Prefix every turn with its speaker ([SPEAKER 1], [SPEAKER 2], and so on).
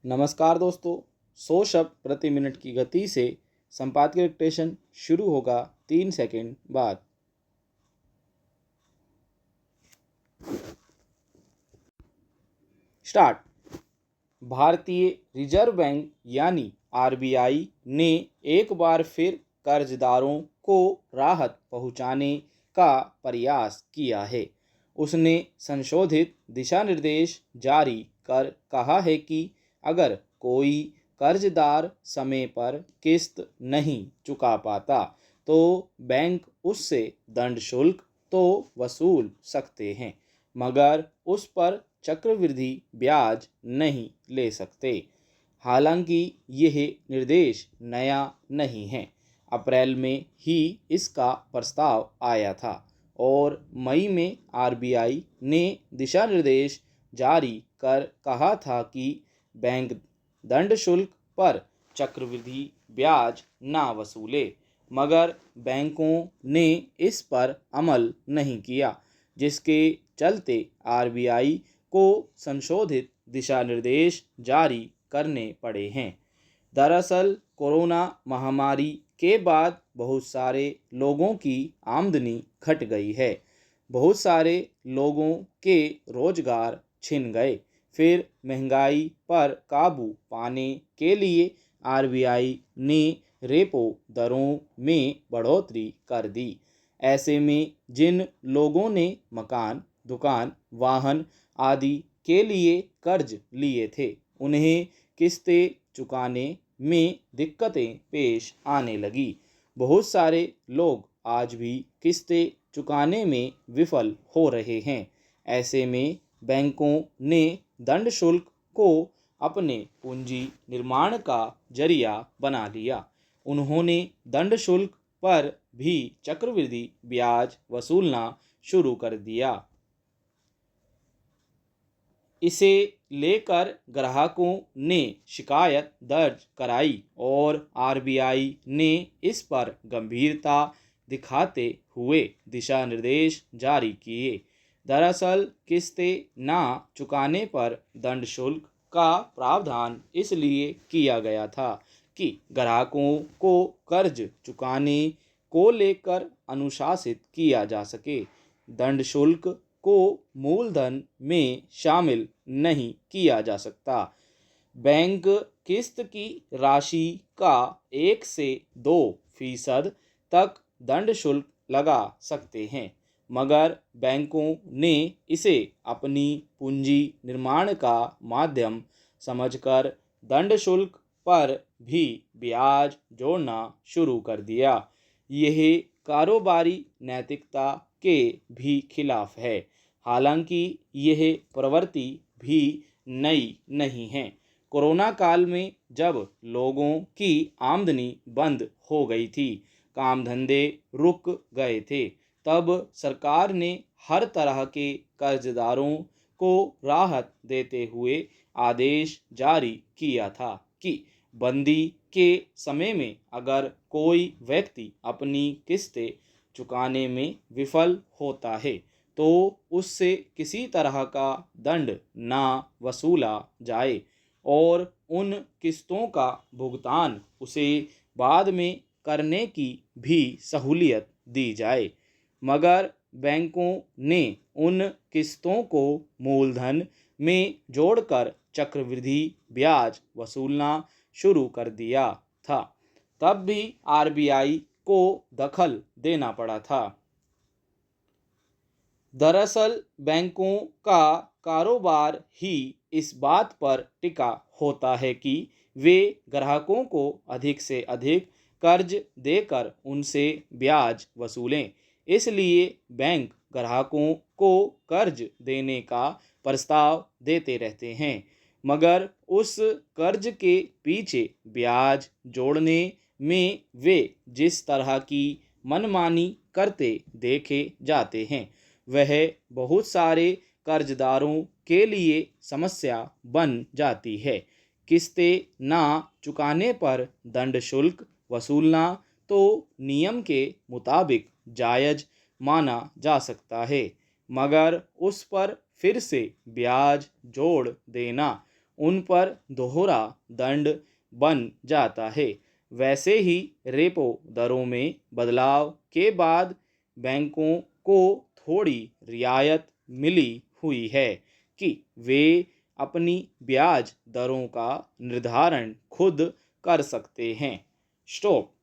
[SPEAKER 1] नमस्कार दोस्तों। 100 शब्द प्रति मिनट की गति से संपादकीय डिक्टेशन शुरू होगा 3 सेकंड बाद। स्टार्ट। भारतीय रिजर्व बैंक यानी आरबीआई ने एक बार फिर कर्जदारों को राहत पहुंचाने का प्रयास किया है। उसने संशोधित दिशा निर्देश जारी कर कहा है कि अगर कोई कर्जदार समय पर किस्त नहीं चुका पाता तो बैंक उससे दंड शुल्क तो वसूल सकते हैं, मगर उस पर चक्रवृद्धि ब्याज नहीं ले सकते। हालांकि यह निर्देश नया नहीं है। अप्रैल में ही इसका प्रस्ताव आया था और मई में आरबीआई ने दिशा निर्देश जारी कर कहा था कि बैंक दंड शुल्क पर चक्रवृद्धि ब्याज ना वसूले, मगर बैंकों ने इस पर अमल नहीं किया, जिसके चलते आरबीआई को संशोधित दिशा निर्देश जारी करने पड़े हैं। दरअसल कोरोना महामारी के बाद बहुत सारे लोगों की आमदनी घट गई है। बहुत सारे लोगों के रोजगार छिन गए। फिर महंगाई पर काबू पाने के लिए आरबीआई ने रेपो दरों में बढ़ोतरी कर दी। ऐसे में जिन लोगों ने मकान, दुकान, वाहन आदि के लिए कर्ज लिए थे, उन्हें किस्तें चुकाने में दिक्कतें पेश आने लगी। बहुत सारे लोग आज भी किस्तें चुकाने में विफल हो रहे हैं। ऐसे में बैंकों ने दंड शुल्क को अपने पूंजी निर्माण का जरिया बना लिया। उन्होंने दंड शुल्क पर भी चक्रवृद्धि ब्याज वसूलना शुरू कर दिया। इसे लेकर ग्राहकों ने शिकायत दर्ज कराई और आरबीआई ने इस पर गंभीरता दिखाते हुए दिशा निर्देश जारी किए। दरअसल किस्तें ना चुकाने पर दंड शुल्क का प्रावधान इसलिए किया गया था कि ग्राहकों को कर्ज चुकाने को लेकर अनुशासित किया जा सके। दंड शुल्क को मूलधन में शामिल नहीं किया जा सकता। बैंक किस्त की राशि का 1 से 2% तक दंड शुल्क लगा सकते हैं, मगर बैंकों ने इसे अपनी पूंजी निर्माण का माध्यम समझकर दंड शुल्क पर भी ब्याज जोड़ना शुरू कर दिया। यह कारोबारी नैतिकता के भी खिलाफ है। हालांकि यह प्रवृत्ति भी नई नहीं है। कोरोना काल में जब लोगों की आमदनी बंद हो गई थी, काम धंधे रुक गए थे, तब सरकार ने हर तरह के कर्जदारों को राहत देते हुए आदेश जारी किया था कि बंदी के समय में अगर कोई व्यक्ति अपनी किस्तें चुकाने में विफल होता है तो उससे किसी तरह का दंड ना वसूला जाए और उन किस्तों का भुगतान उसे बाद में करने की भी सहूलियत दी जाए। मगर बैंकों ने उन किस्तों को मूलधन में जोड़कर चक्रवृद्धि ब्याज वसूलना शुरू कर दिया था। तब भी आरबीआई को दखल देना पड़ा था। दरअसल बैंकों का कारोबार ही इस बात पर टिका होता है कि वे ग्राहकों को अधिक से अधिक कर्ज देकर उनसे ब्याज वसूलें। इसलिए बैंक ग्राहकों को कर्ज देने का प्रस्ताव देते रहते हैं, मगर उस कर्ज के पीछे ब्याज जोड़ने में वे जिस तरह की मनमानी करते देखे जाते हैं, वह बहुत सारे कर्जदारों के लिए समस्या बन जाती है। किस्तें ना चुकाने पर दंड शुल्क वसूलना तो नियम के मुताबिक जायज माना जा सकता है, मगर उस पर फिर से ब्याज जोड़ देना उन पर दोहरा दंड बन जाता है। वैसे ही रेपो दरों में बदलाव के बाद बैंकों को थोड़ी रियायत मिली हुई है कि वे अपनी ब्याज दरों का निर्धारण खुद कर सकते हैं। स्टॉप।